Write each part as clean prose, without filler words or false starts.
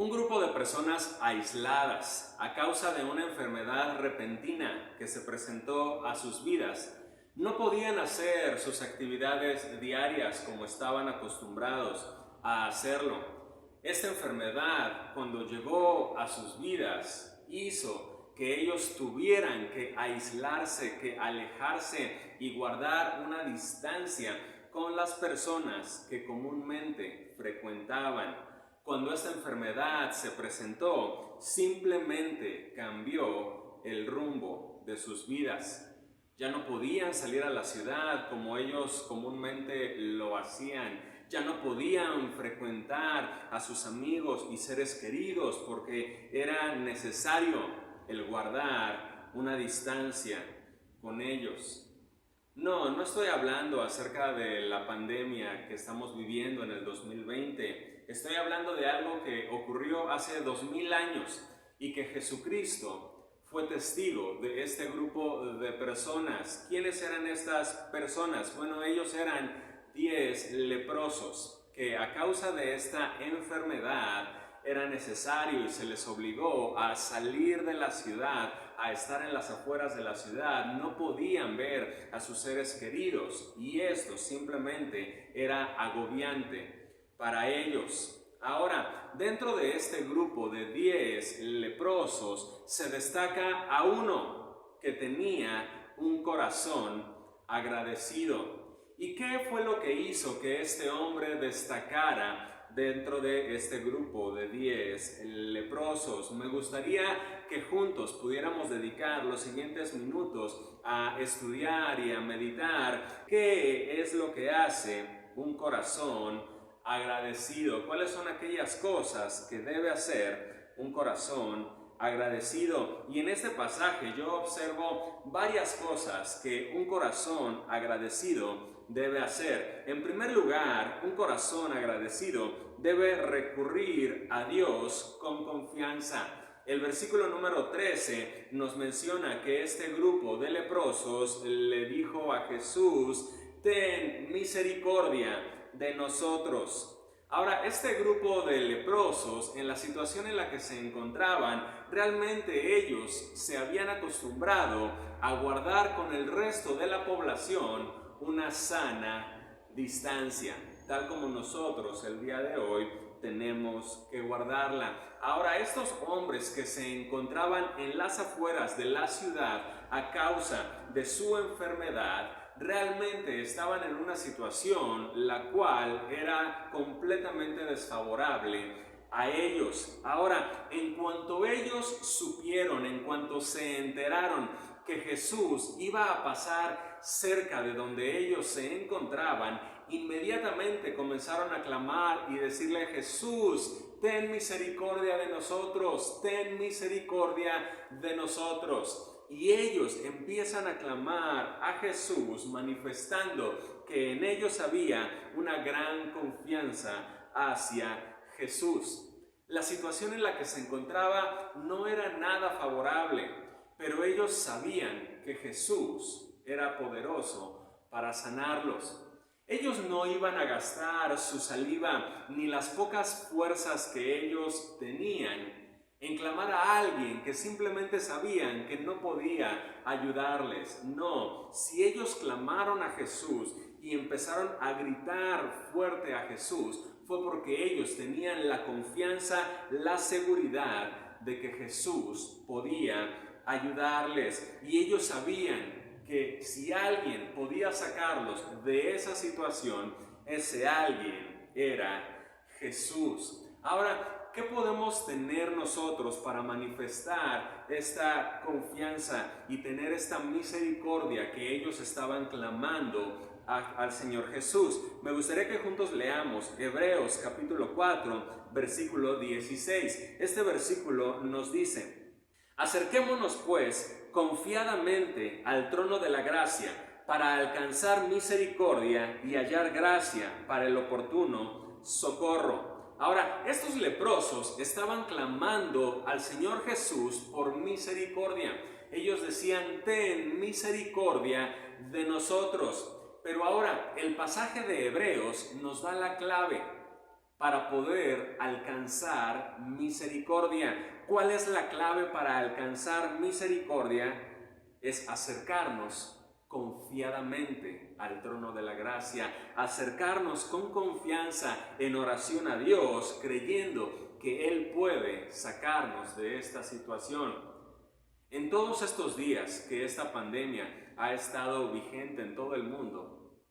Un grupo de personas aisladas a causa de una enfermedad repentina que se presentó a sus vidas no podían hacer sus actividades diarias como estaban acostumbrados a hacerlo. Esta enfermedad, cuando llegó a sus vidas, hizo que ellos tuvieran que aislarse, que alejarse y guardar una distancia con las personas que comúnmente frecuentaban. Cuando esta enfermedad se presentó, simplemente cambió el rumbo de sus vidas. Ya no podían salir a la ciudad como ellos comúnmente lo hacían. Ya no podían frecuentar a sus amigos y seres queridos porque era necesario el guardar una distancia con ellos. No estoy hablando acerca de la pandemia que estamos viviendo en el 2020. Estoy hablando de algo que ocurrió hace 2000 años y que Jesucristo fue testigo de este grupo de personas. ¿Quiénes eran estas personas? Bueno, ellos eran 10 leprosos que a causa de esta enfermedad era necesario y se les obligó a salir de la ciudad, a estar en las afueras de la ciudad. No podían ver a sus seres queridos y esto simplemente era agobiante para ellos. Ahora, dentro de este grupo de 10 leprosos se destaca a uno que tenía un corazón agradecido. ¿Y qué fue lo que hizo que este hombre destacara dentro de este grupo de 10 leprosos? Me gustaría que juntos pudiéramos dedicar los siguientes minutos a estudiar y a meditar qué es lo que hace un corazón agradecido. ¿Cuáles son aquellas cosas que debe hacer un corazón agradecido? Y en este pasaje yo observo varias cosas que un corazón agradecido debe hacer. En primer lugar, un corazón agradecido debe recurrir a Dios con confianza. El versículo número 13 nos menciona que este grupo de leprosos le dijo a Jesús: ten misericordia de nosotros. Ahora, este grupo de leprosos, en la situación en la que se encontraban, realmente ellos se habían acostumbrado a guardar con el resto de la población una sana distancia, tal como nosotros el día de hoy tenemos que guardarla. Ahora, estos hombres que se encontraban en las afueras de la ciudad a causa de su enfermedad, realmente estaban en una situación la cual era completamente desfavorable a ellos. Ahora, en cuanto ellos supieron, en cuanto se enteraron que Jesús iba a pasar cerca de donde ellos se encontraban, inmediatamente comenzaron a clamar y decirle: Jesús, ten misericordia de nosotros, ten misericordia de nosotros. Y ellos empiezan a clamar a Jesús, manifestando que en ellos había una gran confianza hacia Jesús. La situación en la que se encontraba no era nada favorable, pero ellos sabían que Jesús era poderoso para sanarlos. Ellos no iban a gastar su saliva ni las pocas fuerzas que ellos tenían en clamar a alguien que simplemente sabían que no podía ayudarles. No, si ellos clamaron a Jesús y empezaron a gritar fuerte a Jesús, fue porque ellos tenían la confianza, la seguridad de que Jesús podía ayudarles. Y ellos sabían que si alguien podía sacarlos de esa situación, ese alguien era Jesús. Ahora, ¿qué podemos tener nosotros para manifestar esta confianza y tener esta misericordia que ellos estaban clamando al Señor Jesús? Me gustaría que juntos leamos Hebreos capítulo 4, versículo 16. Este versículo nos dice: acerquémonos pues confiadamente al trono de la gracia para alcanzar misericordia y hallar gracia para el oportuno socorro. Ahora, estos leprosos estaban clamando al Señor Jesús por misericordia. Ellos decían: ten misericordia de nosotros. Pero ahora, el pasaje de Hebreos nos da la clave. para poder alcanzar misericordia. ¿Cuál es la clave para alcanzar misericordia? Es acercarnos confiadamente al trono de la gracia, acercarnos con confianza en oración a Dios, creyendo que Él puede sacarnos de esta situación. En todos estos días que esta pandemia ha estado vigente en todo el mundo,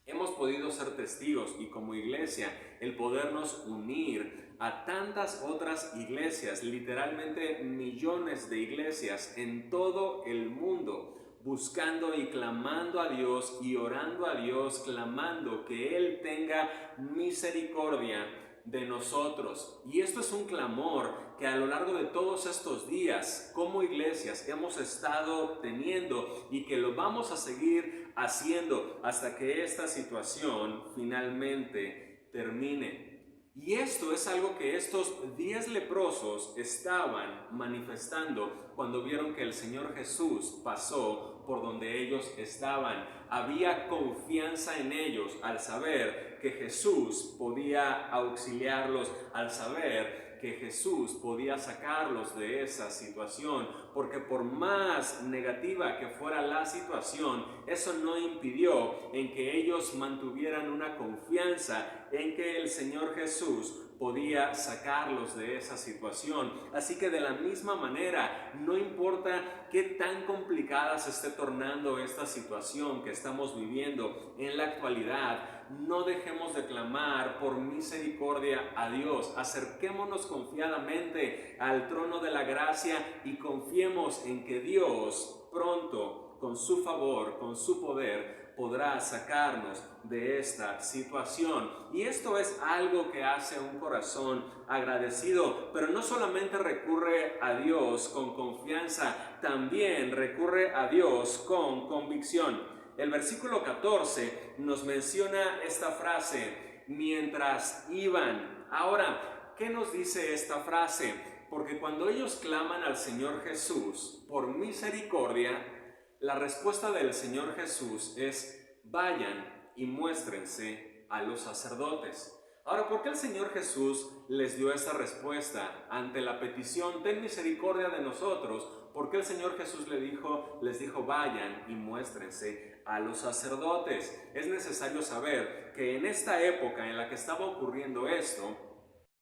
hemos podido ser testigos y como iglesia el podernos unir a tantas otras iglesias, literalmente millones de iglesias en todo el mundo, buscando y clamando a Dios y orando a Dios, clamando que Él tenga misericordia de nosotros. Y esto es un clamor que a lo largo de todos estos días como iglesias hemos estado teniendo y que lo vamos a seguir haciendo hasta que esta situación finalmente termine. Y esto es algo que estos 10 leprosos estaban manifestando cuando vieron que el Señor Jesús pasó por donde ellos estaban. Había confianza en ellos al saber que Jesús podía auxiliarlos, al saber que Jesús podía sacarlos de esa situación, porque por más negativa que fuera la situación, eso no impidió en que ellos mantuvieran una confianza en que el Señor Jesús podía sacarlos de esa situación. Así que de la misma manera, no importa qué tan complicada se esté tornando esta situación que estamos viviendo en la actualidad, no dejemos de clamar por misericordia a Dios. Acerquémonos confiadamente al trono de la gracia y confiemos en que Dios pronto, con su favor, con su poder, podrá sacarnos de esta situación. Y esto es algo que hace un corazón agradecido, pero no solamente recurre a Dios con confianza, también recurre a Dios con convicción. El versículo 14 nos menciona esta frase, mientras iban. Ahora, ¿qué nos dice esta frase? Porque cuando ellos claman al Señor Jesús por misericordia, la respuesta del Señor Jesús es, vayan y muéstrense a los sacerdotes. Ahora, ¿por qué el Señor Jesús les dio esa respuesta ante la petición, ten misericordia de nosotros? ¿Por qué el Señor Jesús les dijo, vayan y muéstrense a los sacerdotes? Es necesario saber que en esta época en la que estaba ocurriendo esto,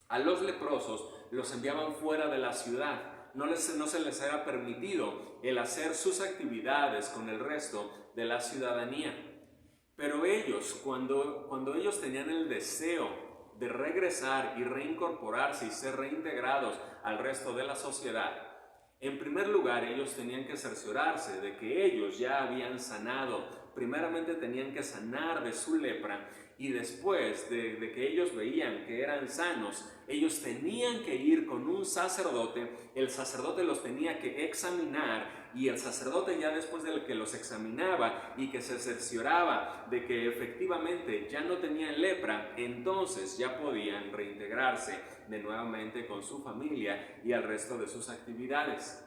a los leprosos los enviaban fuera de la ciudad. No se les era permitido el hacer sus actividades con el resto de la ciudadanía. Pero ellos, cuando ellos tenían el deseo de regresar y reincorporarse y ser reintegrados al resto de la sociedad, en primer lugar ellos tenían que cerciorarse de que ellos ya habían sanado. Primeramente tenían que sanar de su lepra y después de que ellos veían que eran sanos, ellos tenían que ir con un sacerdote. El sacerdote los tenía que examinar y el sacerdote, ya después de que los examinaba y que se cercioraba de que efectivamente ya no tenían lepra, entonces ya podían reintegrarse de nuevamente con su familia y al resto de sus actividades.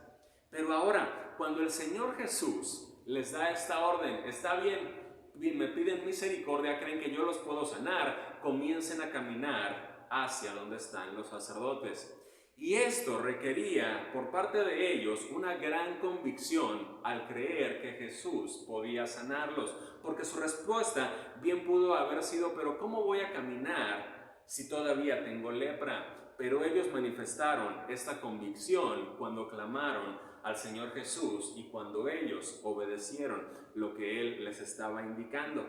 Pero ahora, cuando el Señor Jesús les da esta orden, está bien, me piden misericordia, creen que yo los puedo sanar, comiencen a caminar hacia donde están los sacerdotes. Y esto requería por parte de ellos una gran convicción al creer que Jesús podía sanarlos, porque su respuesta bien pudo haber sido, pero ¿cómo voy a caminar si todavía tengo lepra? Pero ellos manifestaron esta convicción cuando clamaron al Señor Jesús y cuando ellos obedecieron lo que Él les estaba indicando.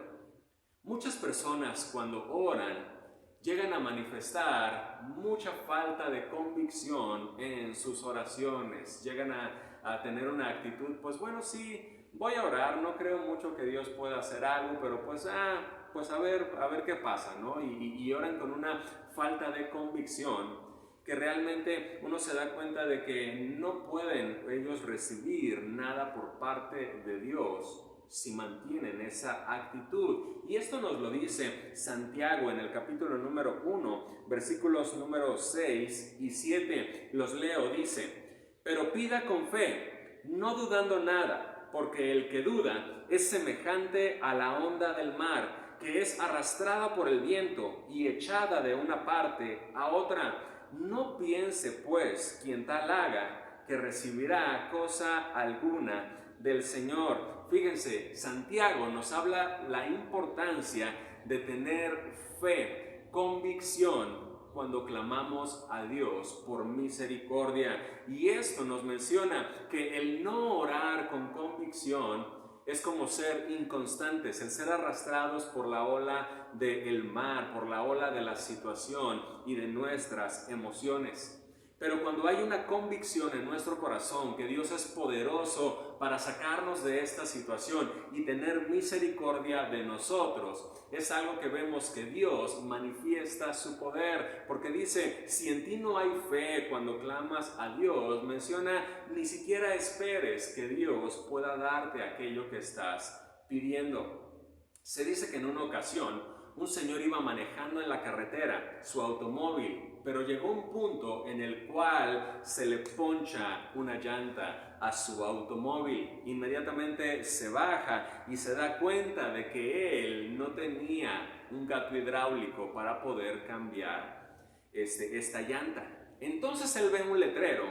Muchas personas cuando oran llegan a manifestar mucha falta de convicción en sus oraciones, llegan a tener una actitud, pues bueno, sí, voy a orar, no creo mucho que Dios pueda hacer algo, pero pues a ver qué pasa, ¿no? Y oran con una falta de convicción, que realmente uno se da cuenta de que no pueden ellos recibir nada por parte de Dios si mantienen esa actitud. Y esto nos lo dice Santiago en el capítulo número 1, versículos número 6 y 7. Los leo, dice, pero pida con fe, no dudando nada, porque el que duda es semejante a la onda del mar, que es arrastrada por el viento y echada de una parte a otra. No piense, pues, quien tal haga, que recibirá cosa alguna del Señor. Fíjense, Santiago nos habla la importancia de tener fe, convicción, cuando clamamos a Dios por misericordia. Y esto nos menciona que el no orar con convicción es como ser inconstantes, el ser arrastrados por la ola del mar, por la ola de la situación y de nuestras emociones. Pero cuando hay una convicción en nuestro corazón que Dios es poderoso para sacarnos de esta situación y tener misericordia de nosotros, es algo que vemos que Dios manifiesta su poder, porque dice, si en ti no hay fe cuando clamas a Dios, menciona, ni siquiera esperes que Dios pueda darte aquello que estás pidiendo. Se dice que en una ocasión un señor iba manejando en la carretera su automóvil, pero llegó un punto en el cual se le poncha una llanta a su automóvil. Inmediatamente se baja y se da cuenta de que él no tenía un gato hidráulico para poder cambiar esta llanta. Entonces él ve un letrero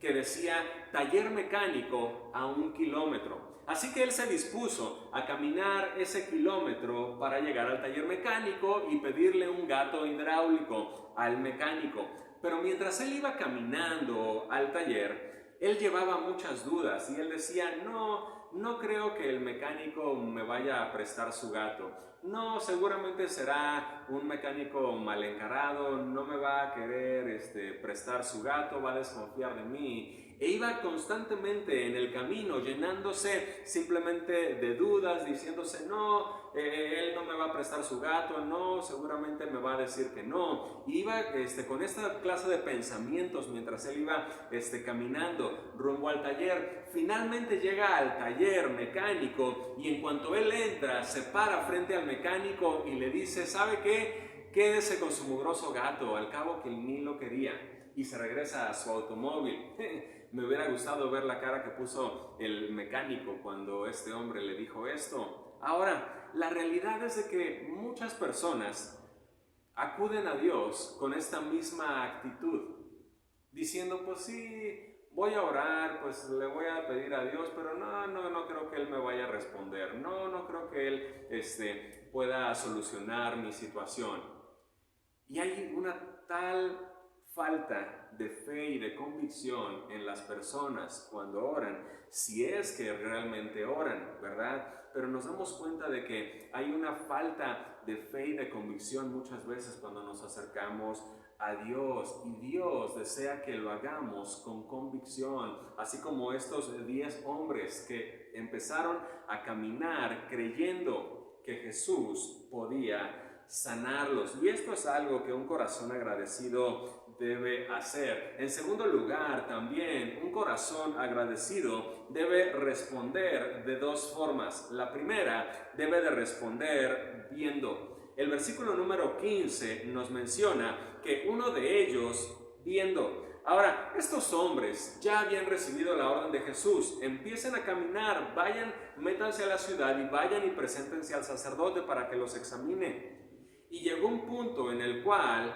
que decía taller mecánico a 1 kilómetro. Así que él se dispuso a caminar ese kilómetro para llegar al taller mecánico y pedirle un gato hidráulico al mecánico. Pero mientras él iba caminando al taller, él llevaba muchas dudas y él decía, no creo que el mecánico me vaya a prestar su gato. No, seguramente será un mecánico mal encarado, no me va a querer prestar su gato, va a desconfiar de mí. E iba constantemente en el camino llenándose simplemente de dudas, diciéndose, no, él no me va a prestar su gato, no, seguramente me va a decir que no. Y iba con esta clase de pensamientos mientras él iba caminando rumbo al taller. Finalmente llega al taller mecánico y en cuanto él entra, se para frente al mecánico y le dice, ¿sabe qué? Quédese con su mugroso gato, al cabo que ni lo quería. Y se regresa a su automóvil. Me hubiera gustado ver la cara que puso el mecánico cuando este hombre le dijo esto. Ahora, la realidad es de que muchas personas acuden a Dios con esta misma actitud, diciendo, pues sí, voy a orar, pues le voy a pedir a Dios, pero no creo que Él me vaya a responder, no creo que Él pueda solucionar mi situación. Y hay una tal falta de fe y de convicción en las personas cuando oran, si es que realmente oran, ¿verdad? Pero nos damos cuenta de que hay una falta de fe y de convicción muchas veces cuando nos acercamos a Dios, y Dios desea que lo hagamos con convicción, así como estos 10 hombres que empezaron a caminar creyendo que Jesús podía sanarlos. Y esto es algo que un corazón agradecido debe hacer. En segundo lugar, también un corazón agradecido debe responder de dos formas. La primera, debe de responder viendo. El versículo número 15 nos menciona que uno de ellos viendo. Ahora, estos hombres ya habían recibido la orden de Jesús. Empiecen a caminar, vayan, métanse a la ciudad y vayan y preséntense al sacerdote para que los examine. Y llegó un punto en el cual,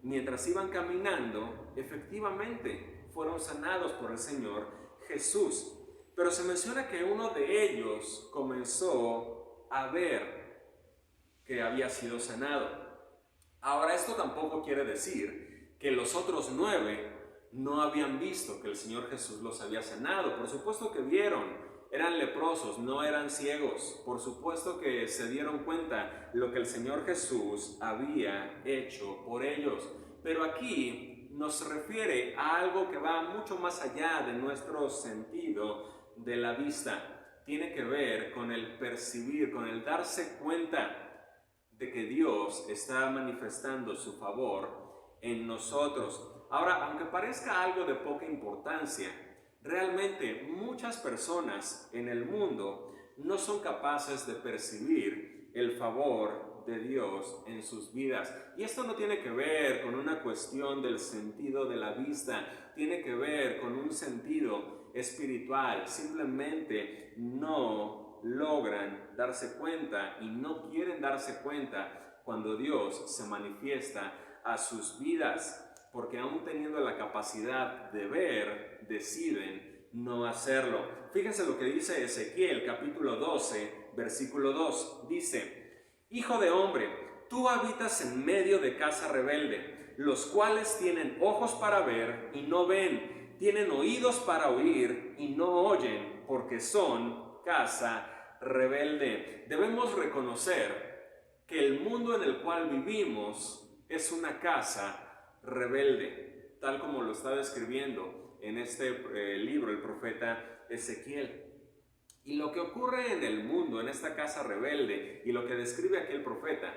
mientras iban caminando, efectivamente fueron sanados por el Señor Jesús. Pero se menciona que uno de ellos comenzó a ver que había sido sanado. Ahora, esto tampoco quiere decir que los otros 9 no habían visto que el Señor Jesús los había sanado. Por supuesto que vieron. Eran leprosos, no eran ciegos. Por supuesto que se dieron cuenta lo que el Señor Jesús había hecho por ellos. Pero aquí nos refiere a algo que va mucho más allá de nuestro sentido de la vista. Tiene que ver con el percibir, con el darse cuenta de que Dios está manifestando su favor en nosotros. Ahora, aunque parezca algo de poca importancia, realmente muchas personas en el mundo no son capaces de percibir el favor de Dios en sus vidas. Y esto no tiene que ver con una cuestión del sentido de la vista, tiene que ver con un sentido espiritual. Simplemente no no logran darse cuenta y no quieren darse cuenta cuando Dios se manifiesta a sus vidas, porque aún teniendo la capacidad de ver, deciden no hacerlo. Fíjense lo que dice Ezequiel capítulo 12, versículo 2. Dice: Hijo de hombre, tú habitas en medio de casa rebelde, los cuales tienen ojos para ver y no ven, tienen oídos para oír y no oyen, porque son casa rebelde. Debemos reconocer que el mundo en el cual vivimos es una casa rebelde, tal como lo está describiendo en este libro el profeta Ezequiel. Y lo que ocurre en el mundo, en esta casa rebelde, y lo que describe aquí el profeta,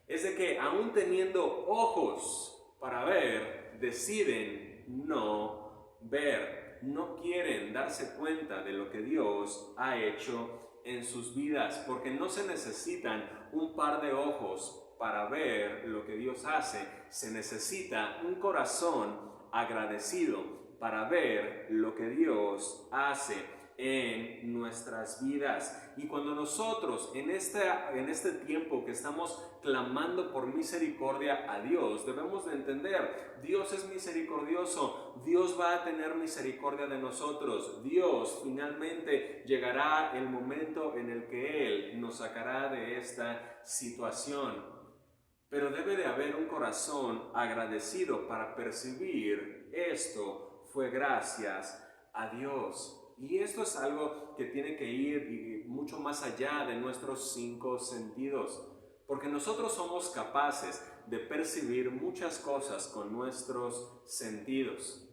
es de que aún teniendo ojos para ver, deciden no ver, no quieren darse cuenta de lo que Dios ha hecho en sus vidas, porque no se necesitan un par de ojos para ver lo que Dios hace, se necesita un corazón agradecido para ver lo que Dios hace en nuestras vidas. Y cuando nosotros en este tiempo que estamos clamando por misericordia a Dios, debemos de entender, Dios es misericordioso, Dios va a tener misericordia de nosotros, Dios finalmente llegará el momento en el que Él nos sacará de esta situación. Pero debe de haber un corazón agradecido para percibir esto fue gracias a Dios. Y esto es algo que tiene que ir mucho más allá de nuestros 5 sentidos, porque nosotros somos capaces de percibir muchas cosas con nuestros sentidos.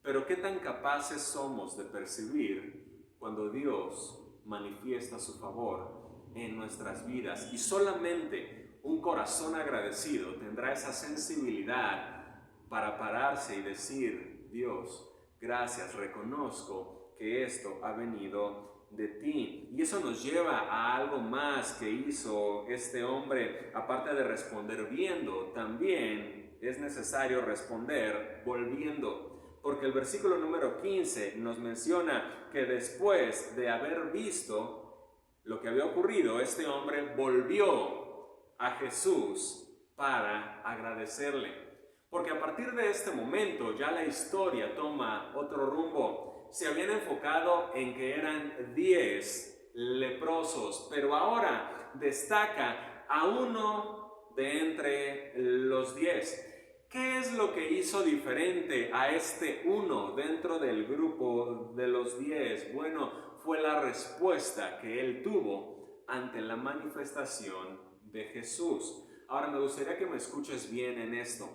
Pero ¿qué tan capaces somos de percibir cuando Dios manifiesta su favor en nuestras vidas? Y solamente un corazón agradecido tendrá esa sensibilidad para pararse y decir: Dios, gracias, reconozco que esto ha venido de ti. Y eso nos lleva a algo más que hizo este hombre. Aparte de responder viendo, también es necesario responder volviendo, porque el versículo número 15 nos menciona que después de haber visto lo que había ocurrido, este hombre volvió a Jesús para agradecerle. Porque a partir de este momento ya la historia toma otro rumbo. Se habían enfocado en que eran 10 leprosos, pero ahora destaca a uno de entre los 10. ¿Qué es lo que hizo diferente a este uno dentro del grupo de los 10? Bueno, fue la respuesta que él tuvo ante la manifestación de Jesús. Ahora me gustaría que me escuches bien en esto,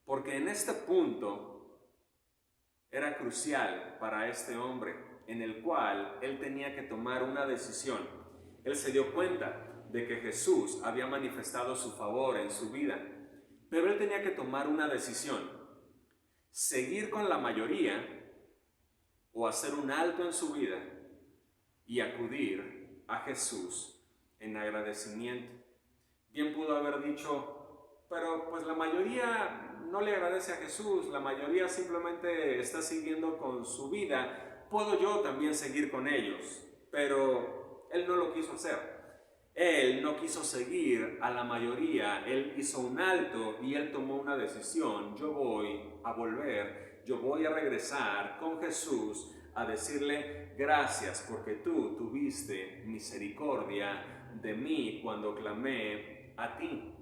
porque en este punto era crucial para este hombre, en el cual él tenía que tomar una decisión. Él se dio cuenta de que Jesús había manifestado su favor en su vida, pero él tenía que tomar una decisión: seguir con la mayoría o hacer un alto en su vida y acudir a Jesús en agradecimiento. Bien pudo haber dicho: pero pues la mayoría no le agradece a Jesús, la mayoría simplemente está siguiendo con su vida, puedo yo también seguir con ellos. Pero él no lo quiso hacer. Él no quiso seguir a la mayoría, él hizo un alto y él tomó una decisión: yo voy a volver, yo voy a regresar con Jesús a decirle gracias porque tú tuviste misericordia de mí cuando clamé a ti.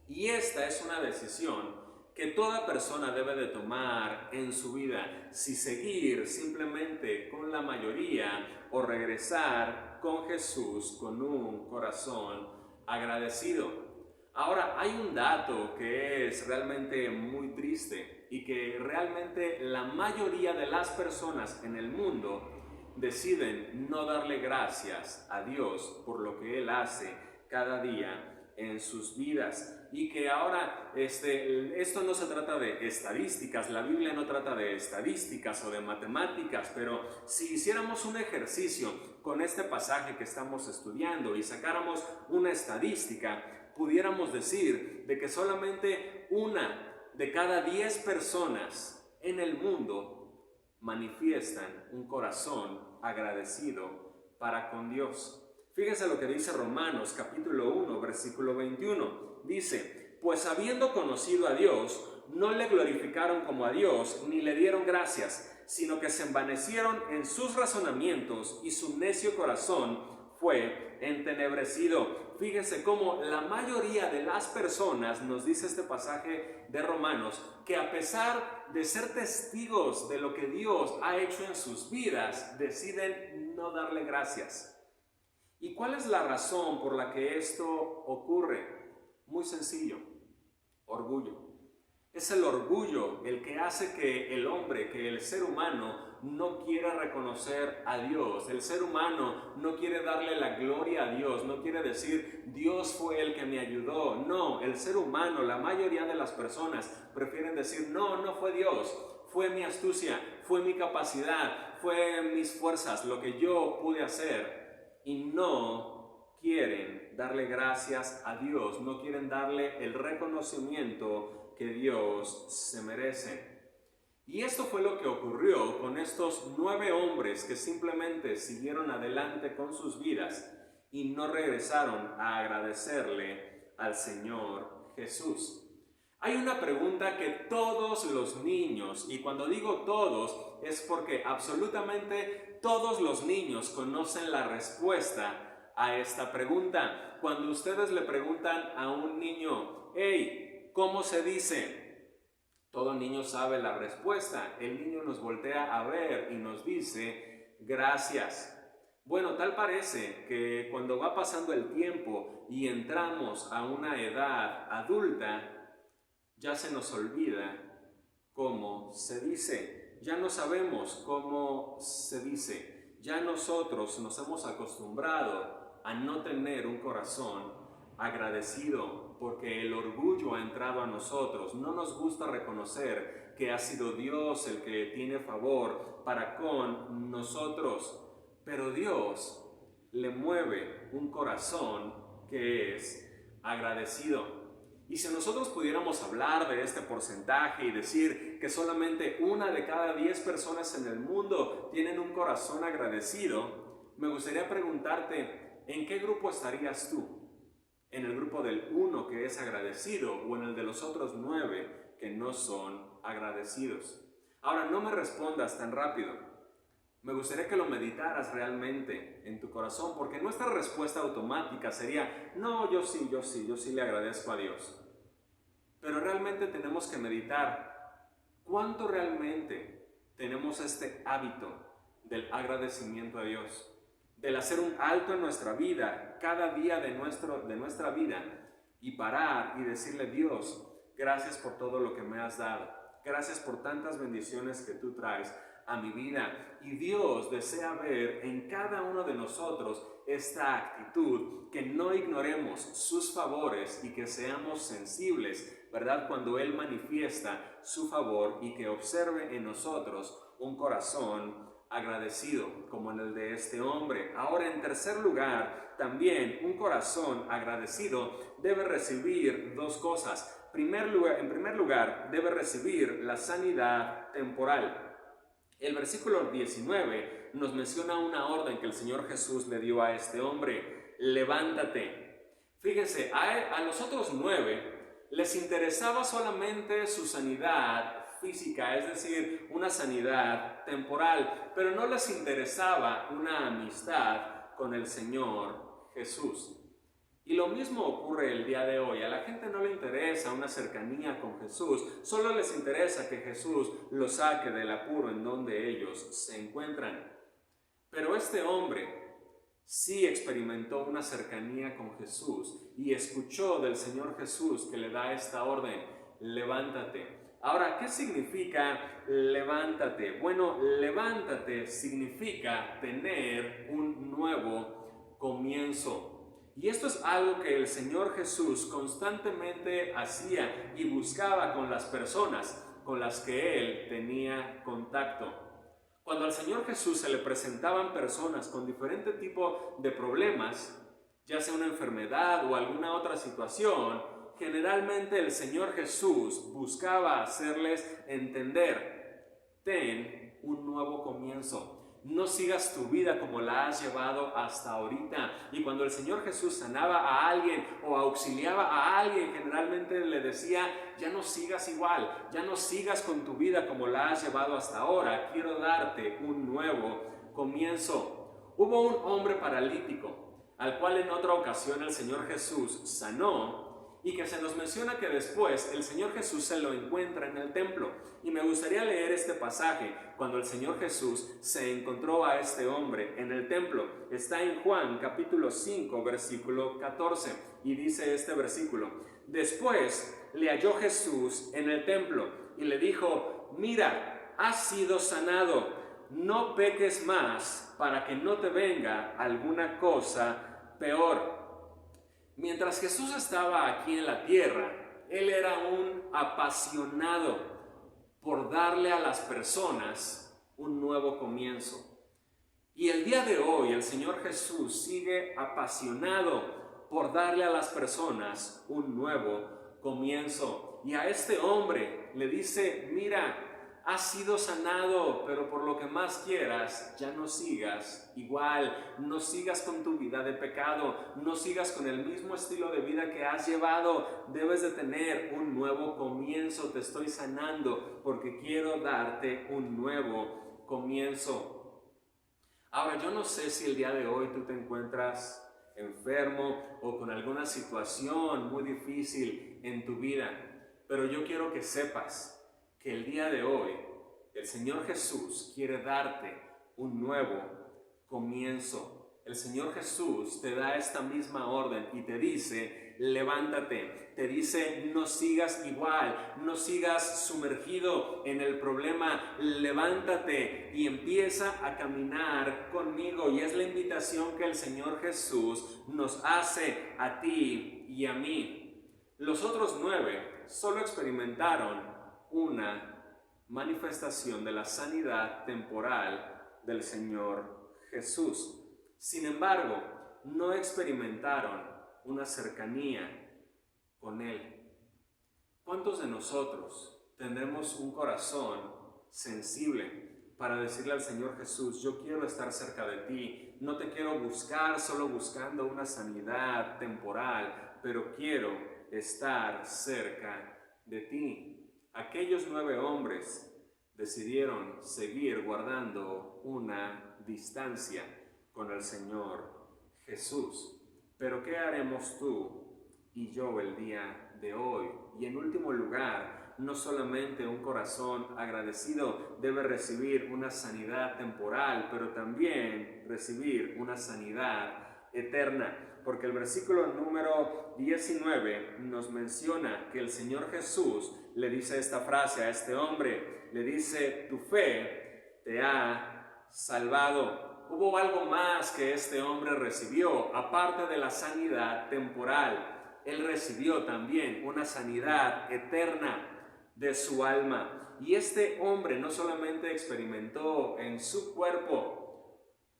Y esta es una decisión que toda persona debe de tomar en su vida: si seguir simplemente con la mayoría o regresar con Jesús con un corazón agradecido. Ahora, hay un dato que es realmente muy triste y que realmente la mayoría de las personas en el mundo deciden no darle gracias a Dios por lo que Él hace cada día en sus vidas. Y que ahora esto no se trata de estadísticas, la Biblia no trata de estadísticas o de matemáticas, pero si hiciéramos un ejercicio con este pasaje que estamos estudiando y sacáramos una estadística, pudiéramos decir de que solamente 1 de cada 10 personas en el mundo manifiestan un corazón agradecido para con Dios. Fíjense lo que dice Romanos capítulo 1, versículo 21. Dice, pues habiendo conocido a Dios, no le glorificaron como a Dios, ni le dieron gracias, sino que se envanecieron en sus razonamientos y su necio corazón fue entenebrecido. Fíjense cómo la mayoría de las personas, nos dice este pasaje de Romanos, que a pesar de ser testigos de lo que Dios ha hecho en sus vidas, deciden no darle gracias. ¿Y cuál es la razón por la que esto ocurre? Muy sencillo, orgullo. Es el orgullo el que hace que el hombre, que el ser humano no quiera reconocer a Dios. El ser humano no quiere darle la gloria a Dios, no quiere decir Dios fue el que me ayudó. No, el ser humano, la mayoría de las personas prefieren decir no fue Dios, fue mi astucia, fue mi capacidad, fue mis fuerzas, lo que yo pude hacer. Y no quieren darle gracias a Dios, no quieren darle el reconocimiento que Dios se merece. Y esto fue lo que ocurrió con estos 9 hombres que simplemente siguieron adelante con sus vidas y no regresaron a agradecerle al Señor Jesús. Hay una pregunta que todos los niños, y cuando digo todos es porque absolutamente todos los niños conocen la respuesta a esta pregunta. Cuando ustedes le preguntan a un niño, hey, ¿cómo se dice? Todo niño sabe la respuesta. El niño nos voltea a ver y nos dice, gracias. Bueno, tal parece que cuando va pasando el tiempo y entramos a una edad adulta, ya se nos olvida cómo se dice. Ya no sabemos cómo se dice. Ya nosotros nos hemos acostumbrado a no tener un corazón agradecido porque el orgullo ha entrado a nosotros. No nos gusta reconocer que ha sido Dios el que tiene favor para con nosotros. Pero Dios le mueve un corazón que es agradecido. Y si nosotros pudiéramos hablar de este porcentaje y decir que solamente 1 de cada 10 personas en el mundo tienen un corazón agradecido, me gustaría preguntarte, ¿en qué grupo estarías tú? ¿En el grupo del 1 que es agradecido o en el de los otros 9 que no son agradecidos? Ahora, no me respondas tan rápido. Me gustaría que lo meditaras realmente en tu corazón, porque nuestra respuesta automática sería, no, yo sí le agradezco a Dios. Pero realmente tenemos que meditar, ¿cuánto realmente tenemos este hábito del agradecimiento a Dios? Del hacer un alto en nuestra vida, cada día de nuestra vida, y parar y decirle, Dios, gracias por todo lo que me has dado. Gracias por tantas bendiciones que tú traes a mi vida. Y Dios desea ver en cada uno de nosotros esta actitud, que no ignoremos sus favores y que seamos sensibles, ¿verdad? Cuando Él manifiesta su favor y que observe en nosotros un corazón agradecido, como en el de este hombre. Ahora, en tercer lugar, también un corazón agradecido debe recibir 2 cosas. En primer lugar, debe recibir la sanidad temporal. El versículo 19 nos menciona una orden que el Señor Jesús le dio a este hombre: levántate. Fíjense, a los otros 9 les interesaba solamente su sanidad física, es decir, una sanidad temporal, pero no les interesaba una amistad con el Señor Jesús. Y lo mismo ocurre el día de hoy. A la gente no le interesa una cercanía con Jesús, solo les interesa que Jesús los saque del apuro en donde ellos se encuentran. Pero este hombre sí experimentó una cercanía con Jesús y escuchó del Señor Jesús que le da esta orden: levántate. Ahora, ¿qué significa levántate? Bueno, levántate significa tener un nuevo comienzo. Y esto es algo que el Señor Jesús constantemente hacía y buscaba con las personas con las que Él tenía contacto. Cuando al Señor Jesús se le presentaban personas con diferente tipo de problemas, ya sea una enfermedad o alguna otra situación, generalmente el Señor Jesús buscaba hacerles entender: ten un nuevo comienzo. No sigas tu vida como la has llevado hasta ahorita. Y cuando el Señor Jesús sanaba a alguien o auxiliaba a alguien, generalmente le decía, ya no sigas igual, ya no sigas con tu vida como la has llevado hasta ahora. Quiero darte un nuevo comienzo. Hubo un hombre paralítico, al cual en otra ocasión el Señor Jesús sanó, y que se nos menciona que después el Señor Jesús se lo encuentra en el templo. Y me gustaría leer este pasaje cuando el Señor Jesús se encontró a este hombre en el templo. Está en Juan capítulo 5 versículo 14 y dice este versículo: después le halló Jesús en el templo y le dijo: mira, has sido sanado, no peques más para que no te venga alguna cosa peor. Mientras Jesús estaba aquí en la tierra, Él era un apasionado por darle a las personas un nuevo comienzo. Y el día de hoy el Señor Jesús sigue apasionado por darle a las personas un nuevo comienzo. Y a este hombre le dice: mira, has sido sanado, pero por lo que más quieras, ya no sigas igual, no sigas con tu vida de pecado, no sigas con el mismo estilo de vida que has llevado. Debes de tener un nuevo comienzo. Te estoy sanando porque quiero darte un nuevo comienzo. Ahora, yo no sé si el día de hoy tú te encuentras enfermo o con alguna situación muy difícil en tu vida, pero yo quiero que sepas que el día de hoy el Señor Jesús quiere darte un nuevo comienzo. El Señor Jesús te da esta misma orden y te dice: levántate. Te dice: no sigas igual, no sigas sumergido en el problema. Levántate y empieza a caminar conmigo. Y es la invitación que el Señor Jesús nos hace a ti y a mí. Los otros 9 solo experimentaron una manifestación de la sanidad temporal del Señor Jesús. Sin embargo, no experimentaron una cercanía con Él. ¿Cuántos de nosotros tendremos un corazón sensible para decirle al Señor Jesús: yo quiero estar cerca de ti, no te quiero buscar solo buscando una sanidad temporal, pero quiero estar cerca de ti? Aquellos 9 hombres decidieron seguir guardando una distancia con el Señor Jesús. Pero ¿qué haremos tú y yo el día de hoy? Y en último lugar, no solamente un corazón agradecido debe recibir una sanidad temporal, pero también recibir una sanidad eterna. Porque el versículo número 19 nos menciona que el Señor Jesús le dice esta frase a este hombre, le dice: tu fe te ha salvado. Hubo algo más que este hombre recibió, aparte de la sanidad temporal. Él recibió también una sanidad eterna de su alma. Y este hombre no solamente experimentó en su cuerpo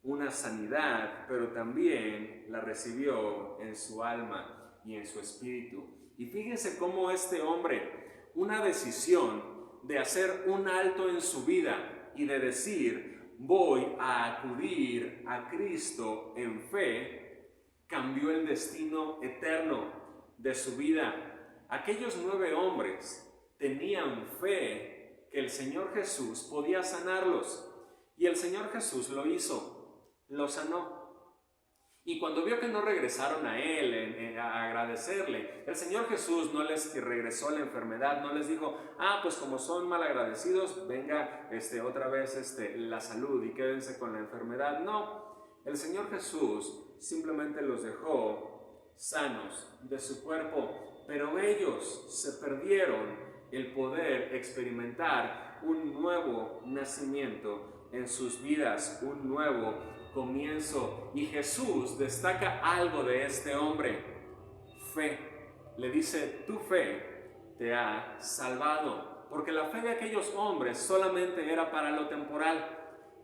una sanidad, pero también la recibió en su alma y en su espíritu. Y fíjense cómo este hombre, una decisión de hacer un alto en su vida y de decir: voy a acudir a Cristo en fe, cambió el destino eterno de su vida. Aquellos 9 hombres tenían fe que el Señor Jesús podía sanarlos, y el Señor Jesús lo hizo. Lo sanó. Y cuando vio que no regresaron a Él a agradecerle, el Señor Jesús no les regresó la enfermedad, no les dijo: pues como son malagradecidos, venga otra vez la salud y quédense con la enfermedad. No, el Señor Jesús simplemente los dejó sanos de su cuerpo, pero ellos se perdieron el poder experimentar un nuevo nacimiento en sus vidas, un nuevo comienzo. Y Jesús destaca algo de este hombre: fe. Le dice: tu fe te ha salvado. Porque la fe de aquellos hombres solamente era para lo temporal,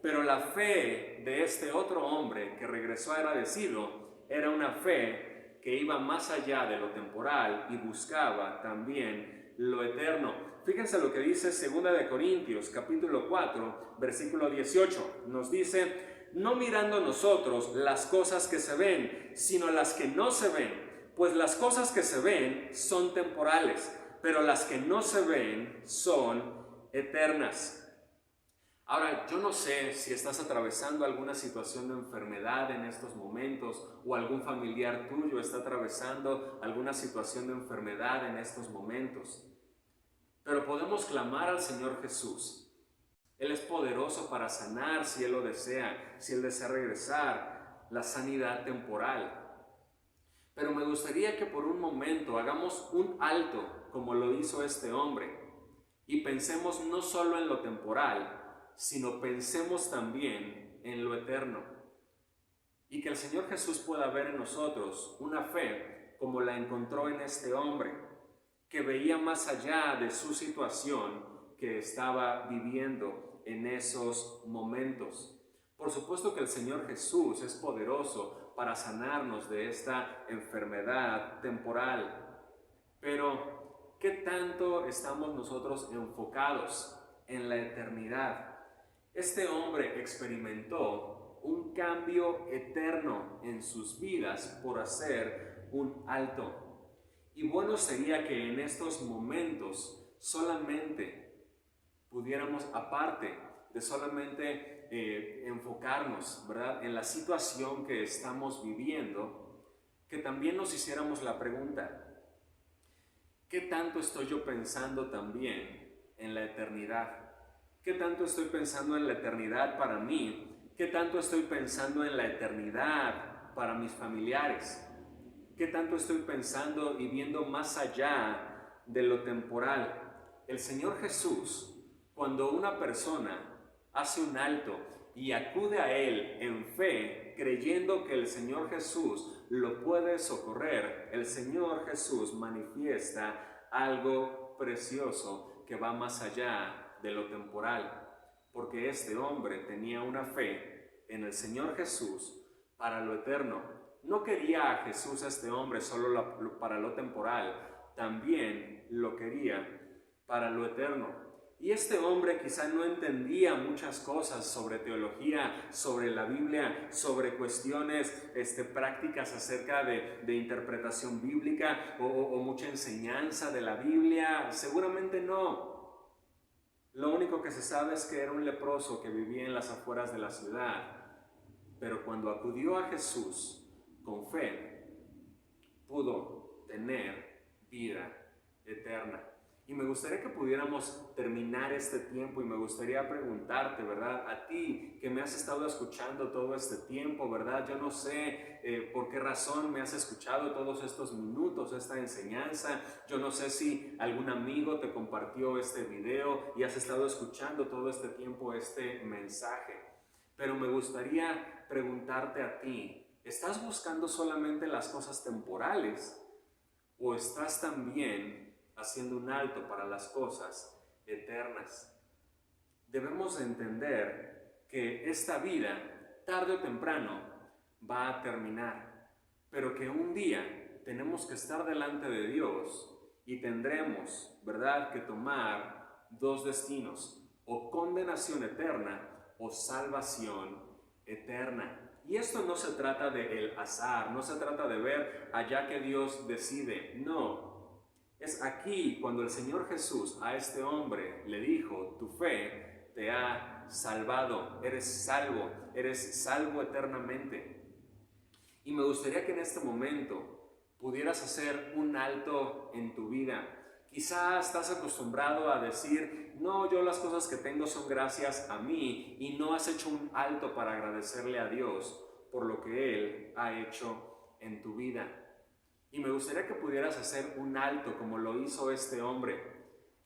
pero la fe de este otro hombre que regresó agradecido era una fe que iba más allá de lo temporal y buscaba también lo eterno. Fíjense lo que dice 2 de Corintios, capítulo 4, versículo 18. Nos dice: no mirando nosotros las cosas que se ven, sino las que no se ven, pues las cosas que se ven son temporales, pero las que no se ven son eternas. Ahora, yo no sé si estás atravesando alguna situación de enfermedad en estos momentos, o algún familiar tuyo está atravesando alguna situación de enfermedad en estos momentos, pero podemos clamar al Señor Jesús. Él es poderoso para sanar si Él lo desea, si Él desea regresar la sanidad temporal. Pero me gustaría que por un momento hagamos un alto, como lo hizo este hombre, y pensemos no solo en lo temporal, sino pensemos también en lo eterno. Y que el Señor Jesús pueda ver en nosotros una fe como la encontró en este hombre, que veía más allá de su situación que estaba viviendo en esos momentos. Por supuesto que el Señor Jesús es poderoso para sanarnos de esta enfermedad temporal, pero ¿qué tanto estamos nosotros enfocados en la eternidad? Este hombre experimentó un cambio eterno en sus vidas por hacer un alto. Y bueno sería que en estos momentos solamente pudiéramos, aparte de solamente enfocarnos, ¿verdad?, en la situación que estamos viviendo, que también nos hiciéramos la pregunta: ¿qué tanto estoy yo pensando también en la eternidad? ¿Qué tanto estoy pensando en la eternidad para mí? ¿Qué tanto estoy pensando en la eternidad para mis familiares? ¿Qué tanto estoy pensando y viendo más allá de lo temporal? El Señor Jesús, cuando una persona hace un alto y acude a Él en fe, creyendo que el Señor Jesús lo puede socorrer, el Señor Jesús manifiesta algo precioso que va más allá de lo temporal, porque este hombre tenía una fe en el Señor Jesús para lo eterno. No quería a Jesús, este hombre, solo para lo temporal, también lo quería para lo eterno. Y este hombre quizá no entendía muchas cosas sobre teología, sobre la Biblia, sobre cuestiones prácticas acerca de interpretación bíblica o mucha enseñanza de la Biblia. Seguramente no. Lo único que se sabe es que era un leproso que vivía en las afueras de la ciudad, pero cuando acudió a Jesús con fe, pudo tener vida eterna. Y me gustaría que pudiéramos terminar este tiempo y me gustaría preguntarte, ¿verdad? A ti que me has estado escuchando todo este tiempo, ¿verdad? Yo no sé por qué razón me has escuchado todos estos minutos, esta enseñanza. Yo no sé si algún amigo te compartió este video y has estado escuchando todo este tiempo este mensaje. Pero me gustaría preguntarte a ti, ¿estás buscando solamente las cosas temporales o estás también haciendo un alto para las cosas eternas? Debemos entender que esta vida, tarde o temprano, va a terminar, pero que un día tenemos que estar delante de Dios y tendremos, ¿verdad?, que tomar dos destinos: o condenación eterna o salvación eterna. Y esto no se trata del azar, no se trata de ver allá que Dios decide, no. Es aquí cuando el Señor Jesús a este hombre le dijo: tu fe te ha salvado, eres salvo eternamente. Y me gustaría que en este momento pudieras hacer un alto en tu vida. Quizás estás acostumbrado a decir: no, yo las cosas que tengo son gracias a mí, y no has hecho un alto para agradecerle a Dios por lo que Él ha hecho en tu vida. Y me gustaría que pudieras hacer un alto como lo hizo este hombre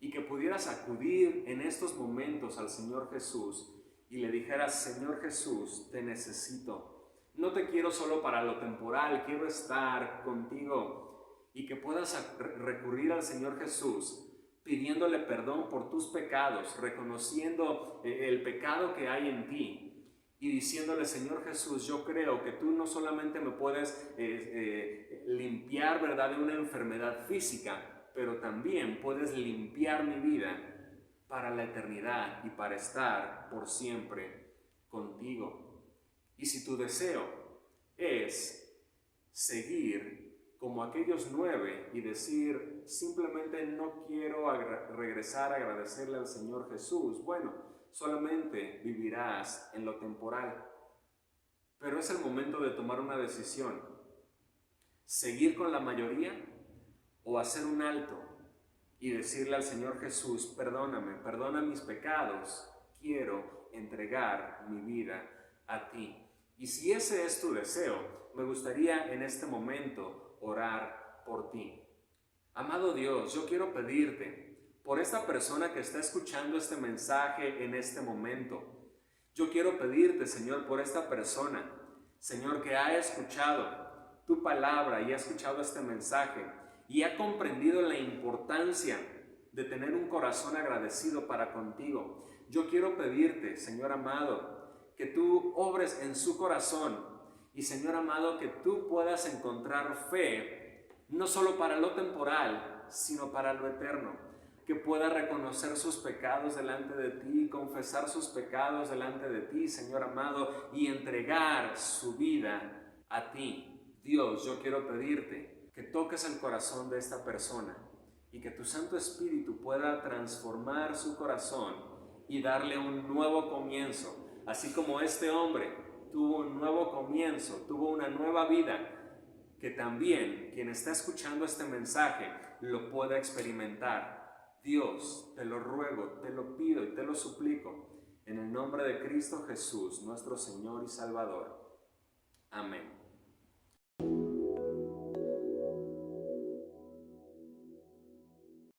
y que pudieras acudir en estos momentos al Señor Jesús y le dijeras: Señor Jesús, te necesito. No te quiero solo para lo temporal, quiero estar contigo. Y que puedas recurrir al Señor Jesús pidiéndole perdón por tus pecados, reconociendo el pecado que hay en ti. Y diciéndole: Señor Jesús, yo creo que tú no solamente me puedes limpiar, ¿verdad?, de una enfermedad física, pero también puedes limpiar mi vida para la eternidad y para estar por siempre contigo. Y si tu deseo es seguir como aquellos 9 y decir, simplemente no quiero regresar a agradecerle al Señor Jesús, bueno, solamente vivirás en lo temporal. Pero es el momento de tomar una decisión: seguir con la mayoría o hacer un alto y decirle al Señor Jesús, perdóname, perdona mis pecados, quiero entregar mi vida a ti. Y si ese es tu deseo, me gustaría en este momento orar por ti. Amado Dios, yo quiero pedirte por esta persona que está escuchando este mensaje en este momento. Yo quiero pedirte, Señor, por esta persona, Señor, que ha escuchado tu palabra y ha escuchado este mensaje y ha comprendido la importancia de tener un corazón agradecido para contigo. Yo quiero pedirte, Señor amado, que tú obres en su corazón y, Señor amado, que tú puedas encontrar fe, no solo para lo temporal, sino para lo eterno. Que pueda reconocer sus pecados delante de ti, confesar sus pecados delante de ti, Señor amado, y entregar su vida a ti. Dios, yo quiero pedirte que toques el corazón de esta persona y que tu Santo Espíritu pueda transformar su corazón y darle un nuevo comienzo, así como este hombre tuvo un nuevo comienzo, tuvo una nueva vida, que también quien está escuchando este mensaje lo pueda experimentar. Dios, te lo ruego, te lo pido y te lo suplico, en el nombre de Cristo Jesús, nuestro Señor y Salvador. Amén.